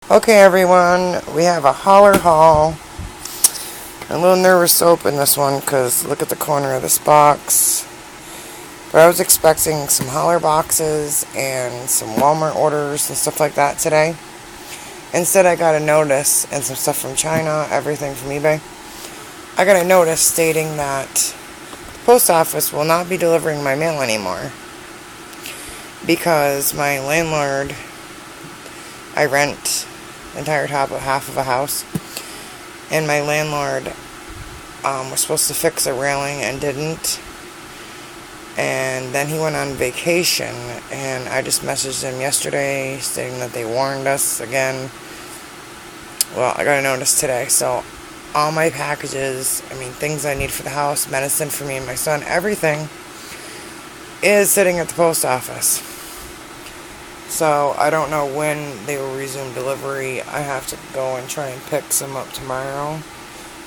Okay, everyone, we have a holler haul. I'm a little nervous to open this one because look at the corner of this box. But I was expecting some holler boxes and some Walmart orders and stuff like that today. Instead, I got a notice and some stuff from China, everything from eBay. I got a notice stating that the post office will not be delivering my mail anymore because my landlord, I rent the entire top of half of a house, and my landlord was supposed to fix a railing and didn't, and then he went on vacation, and I just messaged him yesterday stating that they warned us again. Well, I got a notice today, so all my packages, things I need for the house, medicine for me and my son, everything is sitting at the post office. So I don't know when they will resume delivery. I have to go and try and pick some up tomorrow.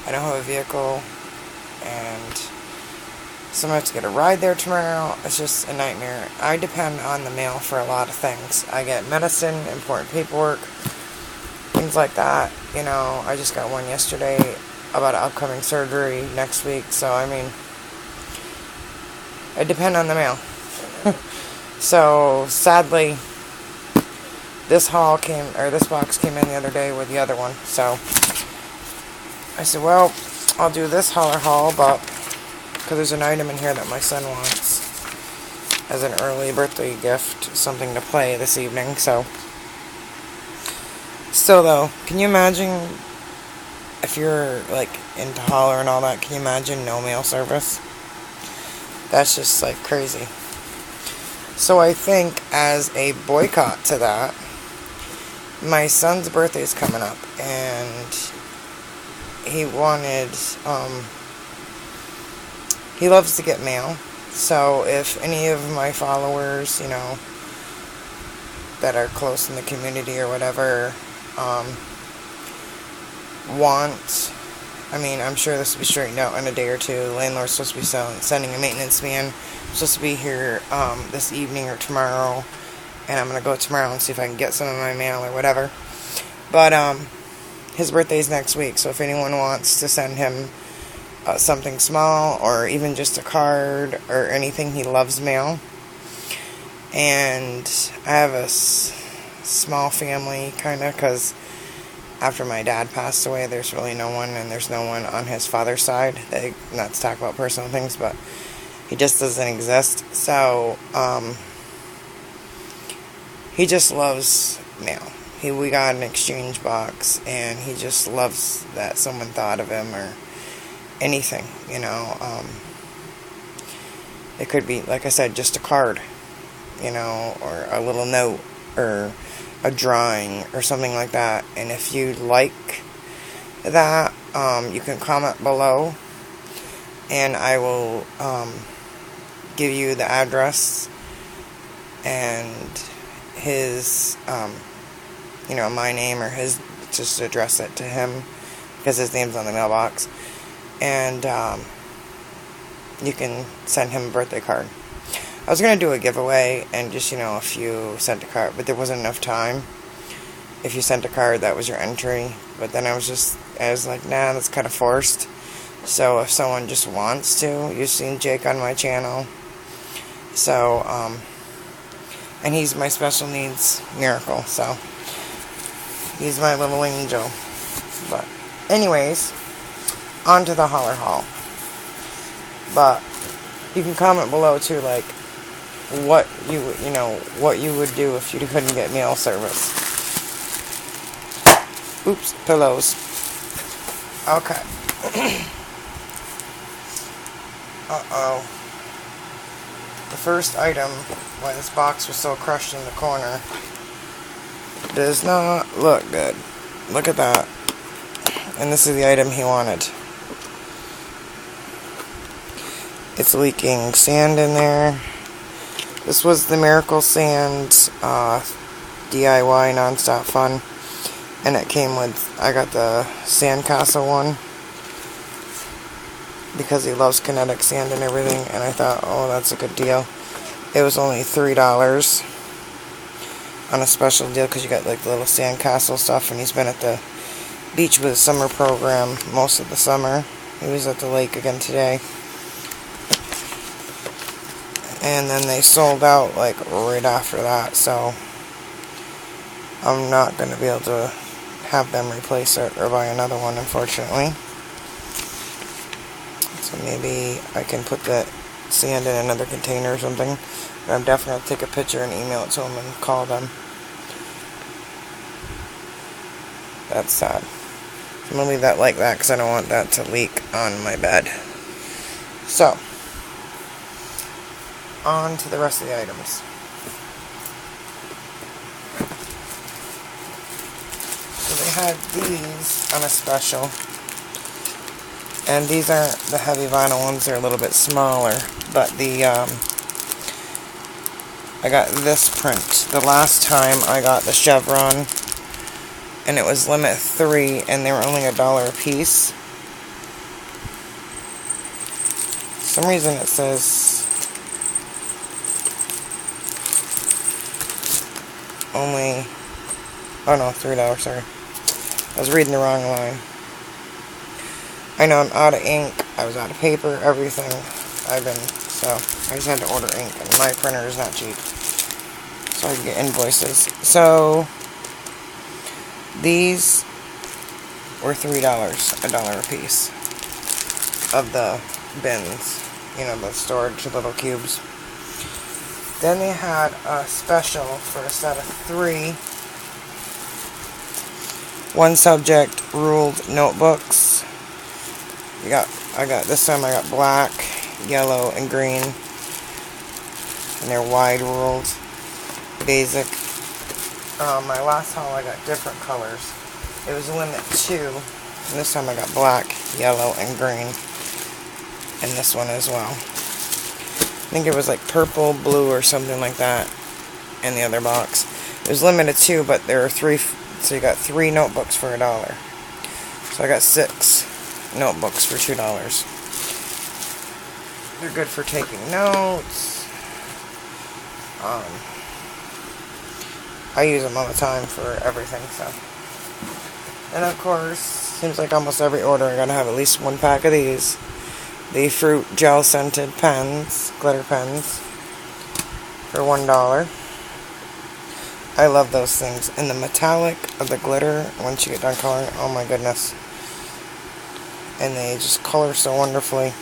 I don't have a vehicle, and so I'm going to have to get a ride there tomorrow. It's just a nightmare. I depend on the mail for a lot of things. I get medicine, important paperwork, things like that. I just got one yesterday about upcoming surgery next week. So, I depend on the mail. So, sadly, this box came in the other day with the other one. So, I said, well, I'll do this holler haul, but because there's an item in here that my son wants as an early birthday gift, something to play this evening. So, still though, can you imagine if you're into holler and all that? Can you imagine no mail service? That's just crazy. So I think as a boycott to that, my son's birthday is coming up, and he wanted, he loves to get mail. So if any of my followers, that are close in the community or whatever, I'm sure this will be straightened out in a day or two. The landlord's supposed to be sending a maintenance man. I'm supposed to be here this evening or tomorrow, and I'm going to go tomorrow and see if I can get some of my mail or whatever. But his birthday's next week, so if anyone wants to send him something small or even just a card or anything, he loves mail. And I have a small family, kind of, because after my dad passed away, there's really no one, and there's no one on his father's side. Not to talk about personal things, but he just doesn't exist. So, he just loves mail. We got an exchange box, and he just loves that someone thought of him or anything, It could be, like I said, just a card, or a little note, or a drawing, or something like that. And if you like that, you can comment below, and I will give you the address and his, my name or his, just address it to him because his name's on the mailbox, and you can send him a birthday card. I was going to do a giveaway and just, if you sent a card, but there wasn't enough time. If you sent a card, that was your entry. But then I was like, nah, that's kind of forced. So if someone just wants to, you've seen Jake on my channel. So, and he's my special needs miracle, so he's my little angel. But anyways, on to the holler haul. But you can comment below too, what you would do if you couldn't get mail service. Oops, pillows. Okay. Uh-oh. The first item, why this box was so crushed in the corner, does not look good. Look at that. And this is the item he wanted. It's leaking sand in there. This was the Miracle Sand DIY Nonstop Fun. And it came with, I got the Sandcastle one because he loves kinetic sand and everything. And I thought, oh, that's a good deal. It was only $3. on a special deal because you got like the little sandcastle stuff, and he's been at the beach with a summer program most of the summer. He was at the lake again today. And then they sold out like right after that, so I'm not going to be able to have them replace it or buy another one, unfortunately. So maybe I can put that sand in another container or something. But I'm definitely going to take a picture and email it to them and call them. That's sad. I'm going to leave that like that because I don't want that to leak on my bed. So, on to the rest of the items. So they had these on a special. And these aren't the heavy vinyl ones, they're a little bit smaller. But I got this print. The last time I got the chevron, and it was limit 3, and they were only $1 a piece. For some reason it says only, oh no, $3, sorry. I was reading the wrong line. I know I'm out of ink, I was out of paper, everything. So I just had to order ink, and my printer is not cheap. So I can get invoices. So these were $3, $1 a piece of the bins, you know, the storage little cubes. Then they had a special for a set of 3 one subject ruled notebooks. This time I got black, yellow, and green, and they're wide ruled, basic. My last haul I got different colors. It was limit 2, and this time I got black, yellow, and green, and this one as well. I think it was like purple, blue, or something like that in the other box. It was limited 2, but there were 3, so you got 3 notebooks for $1. So I got 6 notebooks for $2. They're good for taking notes. I use them all the time for everything, so. And of course, seems like almost every order I gotta have at least 1 pack of these. The fruit gel scented pens, glitter pens, for $1. I love those things. And the metallic of the glitter, once you get done coloring, oh my goodness. And they just color so wonderfully.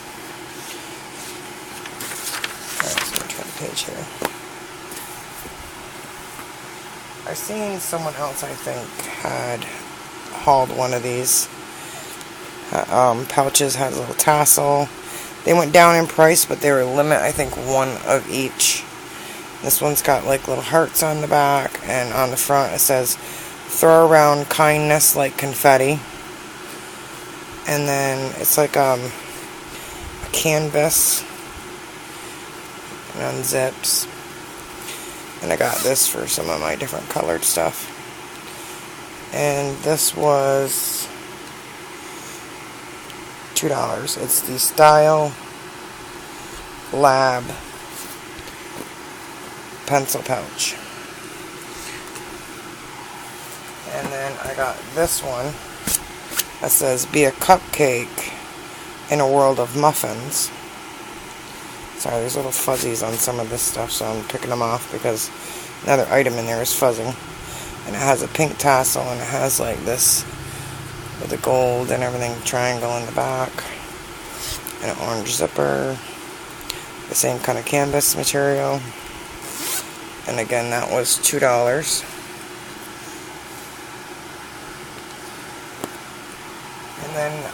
Alright, so I'm going to turn the page here. I've seen someone else, I think, had hauled one of these. Pouches had a little tassel. They went down in price, but they were limit, I think, 1 of each. This one's got like little hearts on the back, and on the front it says, "Throw around kindness like confetti." And then it's like a canvas, and unzips. And I got this for some of my different colored stuff. And this was $2. It's the Style Lab pencil pouch. And then I got this one that says, "Be a cupcake in a world of muffins." Sorry, there's little fuzzies on some of this stuff, so I'm picking them off because another item in there is fuzzing. And it has a pink tassel, and it has like this with the gold and everything triangle in the back. And an orange zipper. The same kind of canvas material. And again, that was $2. And then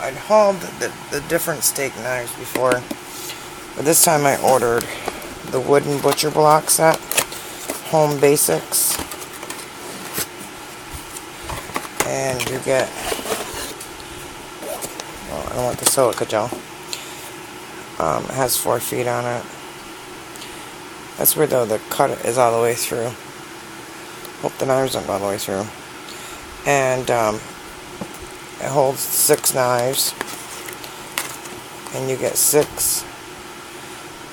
I'd hauled the different steak knives before. But this time I ordered the wooden butcher block set. Home Basics. And you get, well, I don't want the silica gel. It has 4 feet on it. That's weird though, the cut is all the way through. Hope the knives don't go all the way through. And it holds 6 knives. And you get 6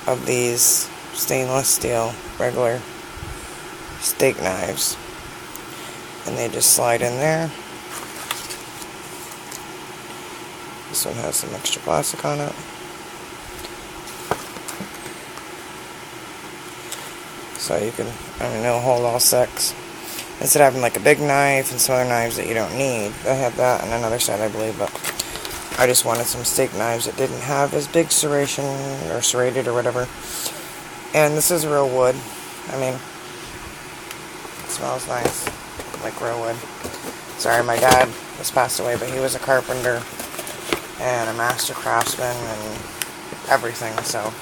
of these stainless steel regular steak knives. And they just slide in there. This one has some extra plastic on it. So you can, hold all 6. Instead of having like a big knife and some other knives that you don't need. They have that on another side, I believe, but I just wanted some steak knives that didn't have as big serration or serrated or whatever. And this is real wood. I mean, it smells nice, like real wood. Sorry, my dad has passed away, but he was a carpenter and a master craftsman and everything. So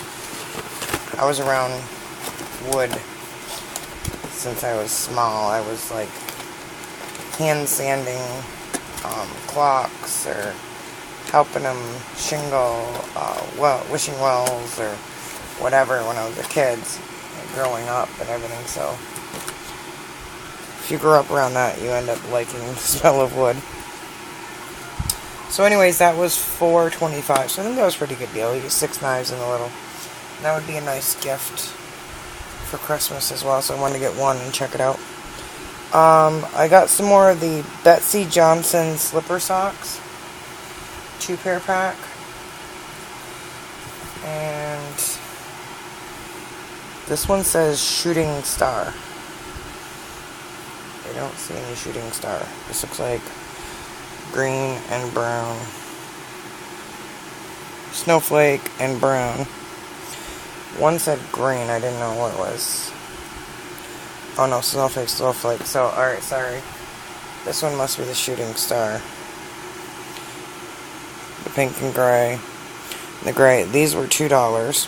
I was around wood since I was small. I was like hand sanding clocks or helping them shingle wishing wells or whatever when I was a kid, growing up and everything. So if you grow up around that, you end up liking the smell of wood. So anyways, that was $4.25. So I think that was a pretty good deal. You get 6 knives in the little. That would be a nice gift for Christmas as well, so I wanted to get one and check it out. I got some more of the Betsy Johnson slipper socks, 2-pair pack, and this one says shooting star. I don't see any shooting star. This looks like green and brown, snowflake and brown. One said green, I didn't know what it was. Oh no, snowflake. So, alright, sorry. This one must be the shooting star. The pink and gray. The gray, these were $2.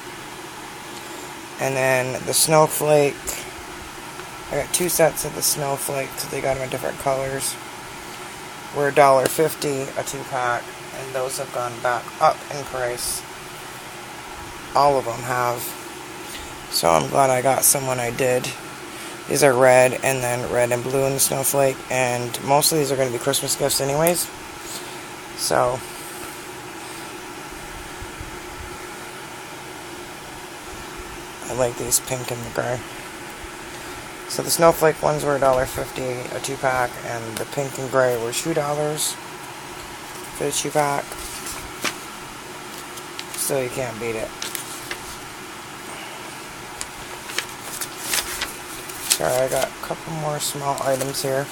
And then the snowflake, I got 2 sets of the snowflake, so they got them in different colors. Were $1.50 a 2-pack, and those have gone back up in price. All of them have. So I'm glad I got some when I did. These are red, and then red and blue in the snowflake, and most of these are going to be Christmas gifts anyways. So I like these pink and the gray. So the snowflake ones were $1.50 a 2-pack, and the pink and gray were $2 for the 2-pack. So you can't beat it. Sorry, I got a couple more small items here.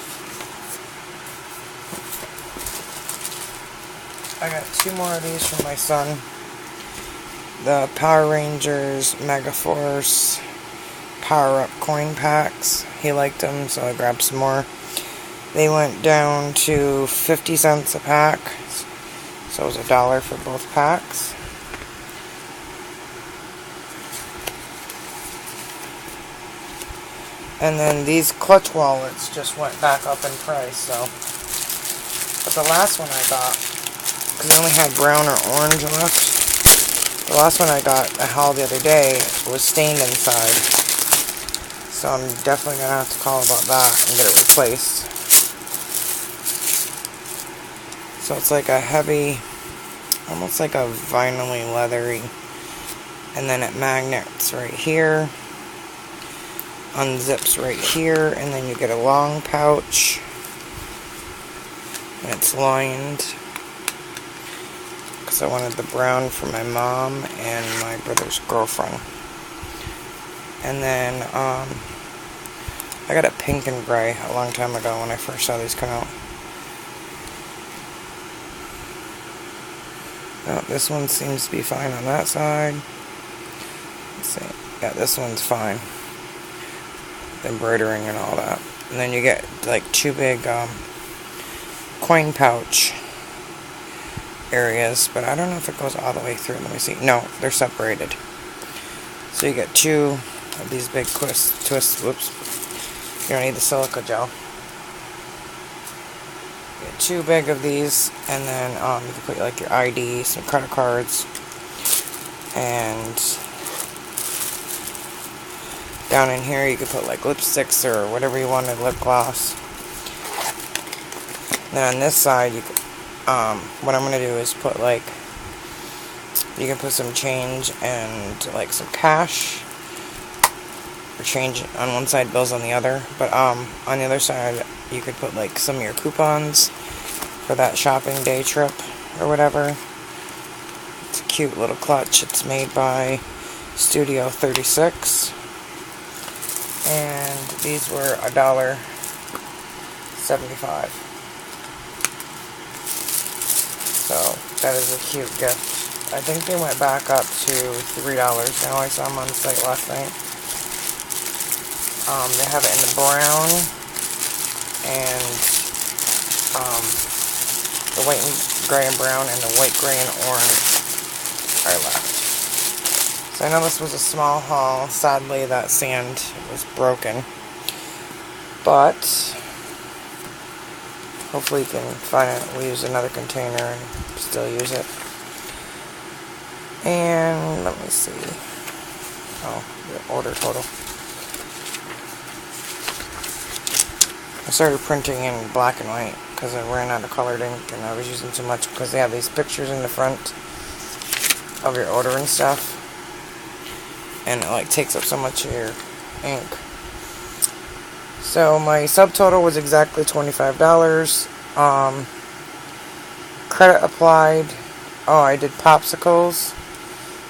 I got 2 more of these from my son. The Power Rangers Mega Force Power-Up coin packs. He liked them, so I grabbed some more. They went down to 50 cents a pack, so it was $1 for both packs. And then these clutch wallets just went back up in price, so. But the last one I got, because I only had brown or orange left, the last one I got I hauled the other day was stained inside. So I'm definitely going to have to call about that and get it replaced. So it's like a heavy, almost like a vinyl-y leathery. And then it magnets right here. Unzips right here, and then you get a long pouch, and it's lined, because I wanted the brown for my mom and my brother's girlfriend. And then I got a pink and gray a long time ago when I first saw these come out. Oh, this one seems to be fine on that side. Let's see. Yeah, this one's fine. Embroidering and all that. And then you get like 2 big coin pouch areas, but I don't know if it goes all the way through. Let me see. No, they're separated. So you get 2 of these big twists. Whoops. You don't need the silica gel. You get 2 big of these, and then you can put like your ID, some credit cards, and down in here you can put like lipsticks or whatever you wanted, lip gloss. Then on this side, what I'm going to do is put like, you can put some change and like some cash, or change on one side, bills on the other. But on the other side, you could put like some of your coupons for that shopping day trip or whatever. It's a cute little clutch. It's made by Studio 36, and these were $1.75. So that is a cute gift. I think they went back up to $3 now. I saw them on the site last night. They have it in the brown and the white and gray and brown, and the white, gray, and orange are left. So I know this was a small haul. Sadly, that sand was broken. But hopefully you can find it. We'll use another container and still use it. And let me see. Oh, the order total. I started printing in black and white because I ran out of colored ink and I was using too much, because they have these pictures in the front of your order and stuff, and it like takes up so much of your ink. So my subtotal was exactly $25. Credit applied. Oh, I did popsicles,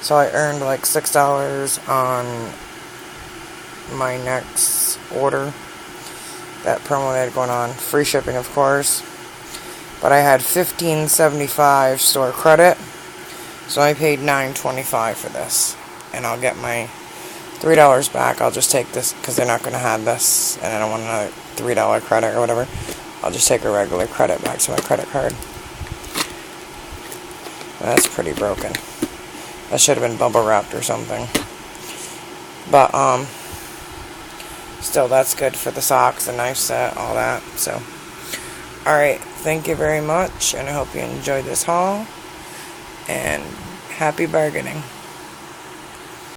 so I earned like $6 on my next order. That promo they had going on. Free shipping, of course. But I had $15.75 store credit, so I paid $9.25 for this. And I'll get my $3 back. I'll just take this because they're not going to have this, and I don't want another $3 credit or whatever. I'll just take a regular credit back to my credit card. That's pretty broken. That should have been bubble wrapped or something. But still, that's good for the socks, the knife set, all that. So, alright, thank you very much, and I hope you enjoyed this haul, and happy bargaining.